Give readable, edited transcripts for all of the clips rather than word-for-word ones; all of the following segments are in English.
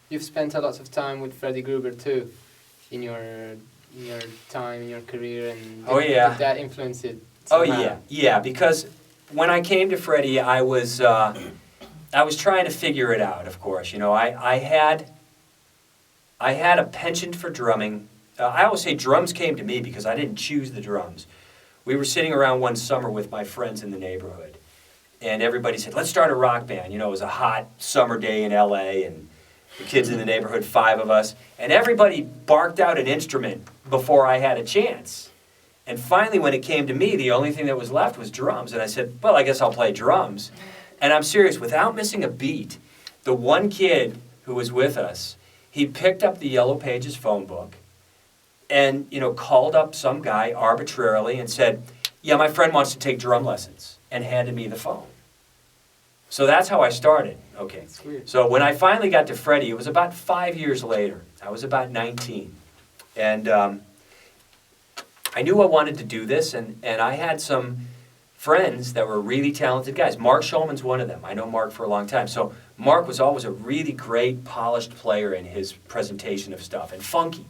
you've spent a lot of time with Freddie Gruber too, in your time in your career, and Oh yeah, did that influence it? oh Somehow? yeah, because when I came to Freddie, I was trying to figure it out. Of course, you know, I had a penchant for drumming. I always say drums came to me because I didn't choose the drums. We were sitting around one summer with my friends in the neighborhood, and everybody said, let's start a rock band. You know, it was a hot summer day in LA, and the kids in the neighborhood, 5 of us, and everybody barked out an instrument before I had a chance. And finally, when it came to me, the only thing that was left was drums. And I said, well, I guess I'll play drums. And I'm serious, without missing a beat, the one kid who was with us, he picked up the Yellow Pages phone book and, you know, called up some guy arbitrarily and said, yeah, my friend wants to take drum lessons, and handed me the phone. So that's how I started. Okay. That's weird. So when I finally got to Freddie, it was about 5 years later. I was about 19. And I knew I wanted to do this, and I had some friends that were really talented guys. Mark Schulman's one of them. I know Mark for a long time. So Mark was always a really great, polished player in his presentation of stuff, and funky.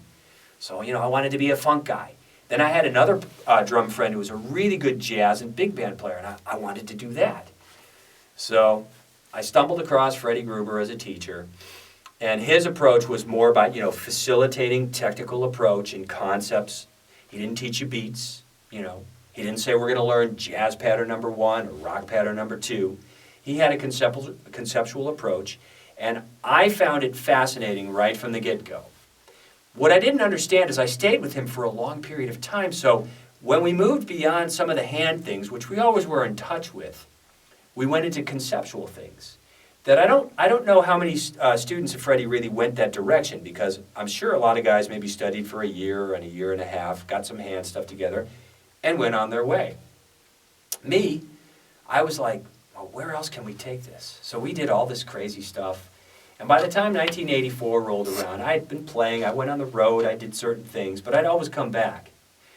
So, you know, I wanted to be a funk guy. Then I had another drum friend who was a really good jazz and big band player, and I wanted to do that. So I stumbled across Freddie Gruber as a teacher, and his approach was more about, you know, facilitating technical approach and concepts. He didn't teach you beats, you know. He didn't say we're going to learn jazz pattern number 1 or rock pattern number 2. He had a conceptual approach, and I found it fascinating right from the get-go. What I didn't understand is I stayed with him for a long period of time, so when we moved beyond some of the hand things, which we always were in touch with, we went into conceptual things. That I don't know how many students at Freddie really went that direction, because I'm sure a lot of guys maybe studied for a year and a year and a half, got some hand stuff together, and went on their way. Me, I was like, well, where else can we take this? So we did all this crazy stuff. And by the time 1984 rolled around, I had been playing, I went on the road, I did certain things, but I'd always come back.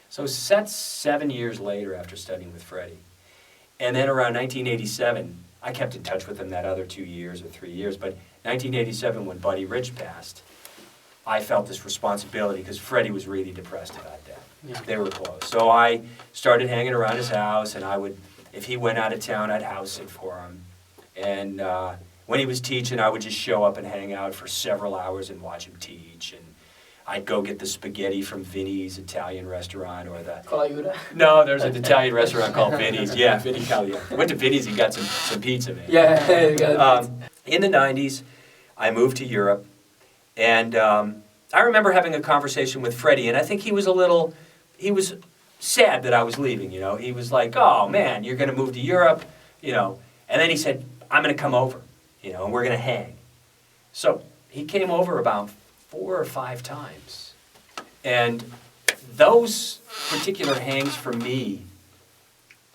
So that's 7 years later after studying with Freddie. And then around 1987, I kept in touch with him that other 2 years or 3 years, but 1987 when Buddy Rich passed, I felt this responsibility because Freddie was really depressed about that. Yeah. They were close. So I started hanging around his house, and I would, if he went out of town, I'd house sit for him. And when he was teaching, I would just show up and hang out for several hours and watch him teach. And I'd go get the spaghetti from Vinny's Italian restaurant, or the... Cagliura? No, there's an Italian restaurant called Vinny's. Yeah, Vinny Cagliura. I went to Vinny's and got some pizza, man. Yeah, you got pizza. In the 90s, I moved to Europe, and I remember having a conversation with Freddie, and I think he was sad that I was leaving, you know. He was like, oh, man, you're going to move to Europe, you know. And then he said, I'm going to come over, you know, and we're going to hang. So he came over about 4 or 5 times. And those particular hangs for me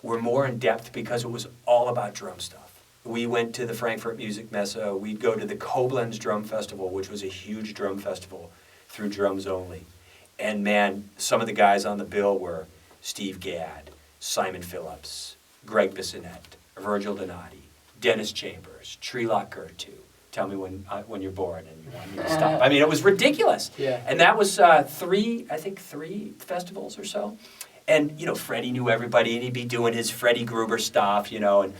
were more in depth because it was all about drum stuff. We went to the Frankfurt Music Messe. We'd go to the Koblenz Drum Festival, which was a huge drum festival through drums only. And man, some of the guys on the bill were Steve Gadd, Simon Phillips, Greg Bissonette, Virgil Donati, Dennis Chambers, Trilok Gertu. Tell me when you're bored and you want me to stop. I mean, it was ridiculous. Yeah. And that was three festivals or so. And, you know, Freddie knew everybody, and he'd be doing his Freddie Gruber stuff, you know, and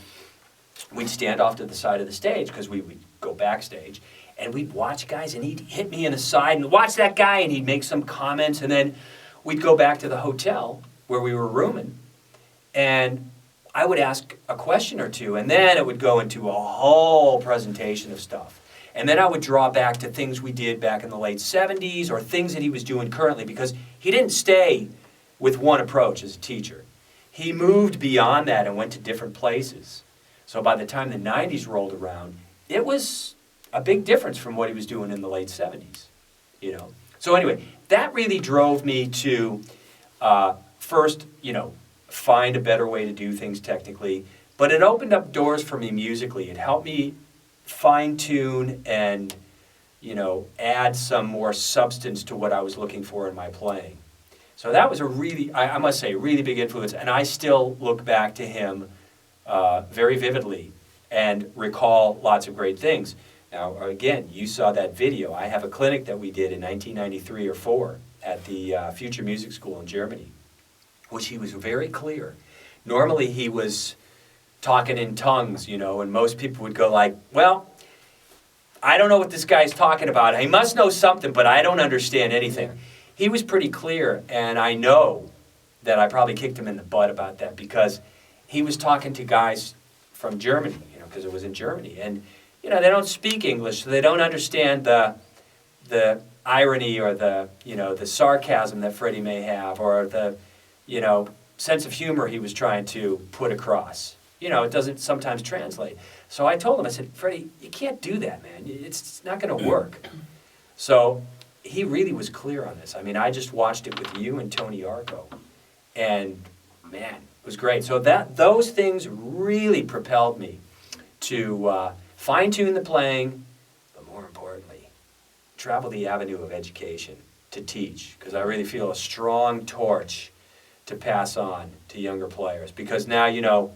we'd stand off to the side of the stage because we would go backstage, and we'd watch guys, and he'd hit me in the side and watch that guy, and he'd make some comments, and then we'd go back to the hotel where we were rooming, and I would ask a question or two, and then it would go into a whole presentation of stuff. And then I would draw back to things we did back in the late 70s or things that he was doing currently, because he didn't stay with one approach as a teacher. He moved beyond that and went to different places. So by the time the 90s rolled around, it was a big difference from what he was doing in the late 70s, you know. So anyway, that really drove me to first, you know, find a better way to do things technically, but it opened up doors for me musically. It helped me fine-tune and, you know, add some more substance to what I was looking for in my playing. So that was a really, I must say, really big influence, and I still look back to him very vividly and recall lots of great things. Now, again, you saw that video. I have a clinic that we did in 1993 or 4 at the Future Music School in Germany, which he was very clear. Normally he was talking in tongues, you know, and most people would go like, well, I don't know what this guy's talking about. He must know something, but I don't understand anything. Yeah. He was pretty clear, and I know that I probably kicked him in the butt about that because he was talking to guys from Germany, you know, because it was in Germany. And, you know, they don't speak English, so they don't understand the irony or the, you know, the sarcasm that Freddie may have or the, you know, sense of humor he was trying to put across. You know, it doesn't sometimes translate. So I told him, I said, Freddie, you can't do that, man. It's not going to work. So he really was clear on this. I mean, I just watched it with you and Tony Arco, and man, it was great. So those things really propelled me to fine-tune the playing, but more importantly, travel the avenue of education to teach, because I really feel a strong torch to pass on to younger players. Because now, you know,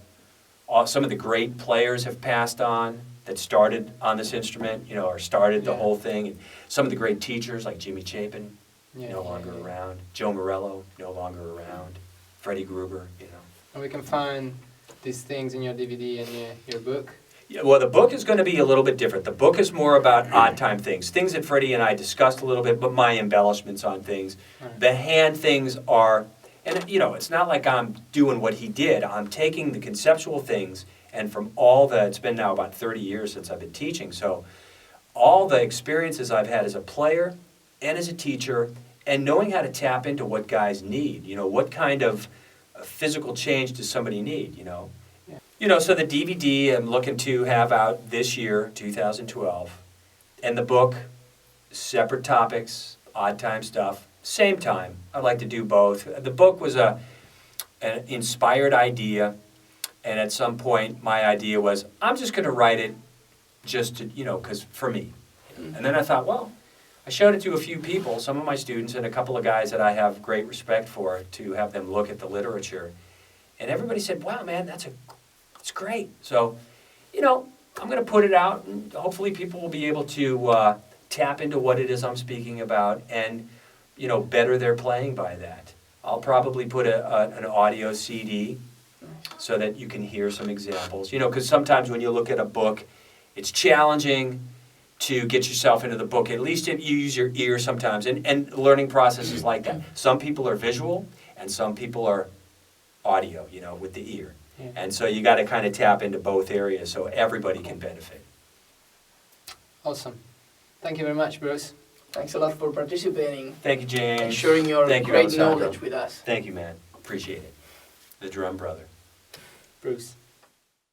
some of the great players have passed on that started on this instrument, you know, or started the whole thing. And some of the great teachers like Jimmy Chapin, no longer around. Joe Morello, no longer around. Freddie Gruber, you know. And we can find these things in your DVD and your book. Yeah, well, the book is going to be a little bit different. The book is more about odd time things that Freddie and I discussed a little bit, but my embellishments on things. Right. The The hand things are, and you know, it's not like I'm doing what he did. I'm taking the conceptual things, and from it's been now about 30 years since I've been teaching, so all the experiences I've had as a player and as a teacher, and knowing how to tap into what guys need, you know, what kind of physical change does somebody need, you know. You know, so the DVD I'm looking to have out this year, 2012, and the book, separate topics, odd time stuff, same time. I'd like to do both. The book was an inspired idea, and at some point my idea was, I'm just going to write it just to, you know, because for me. And then I thought, well, I showed it to a few people, some of my students and a couple of guys that I have great respect for, to have them look at the literature. And everybody said, wow, man, it's great. So, you know, I'm going to put it out, and hopefully people will be able to tap into what it is I'm speaking about and, you know, better their playing by that. I'll probably put an audio CD so that you can hear some examples. You know, because sometimes when you look at a book, it's challenging to get yourself into the book. At least if you use your ear sometimes, and learning processes like that. Some people are visual, and some people are audio, you know, with the ear. Yeah. And so you got to kind of tap into both areas so everybody can benefit. Awesome. Thank you very much, Bruce. Thanks a lot for participating Thank you, James. and sharing your Thank you, great Alessandro. knowledge with us. Thank you, man. Appreciate it. The drum brother. Bruce.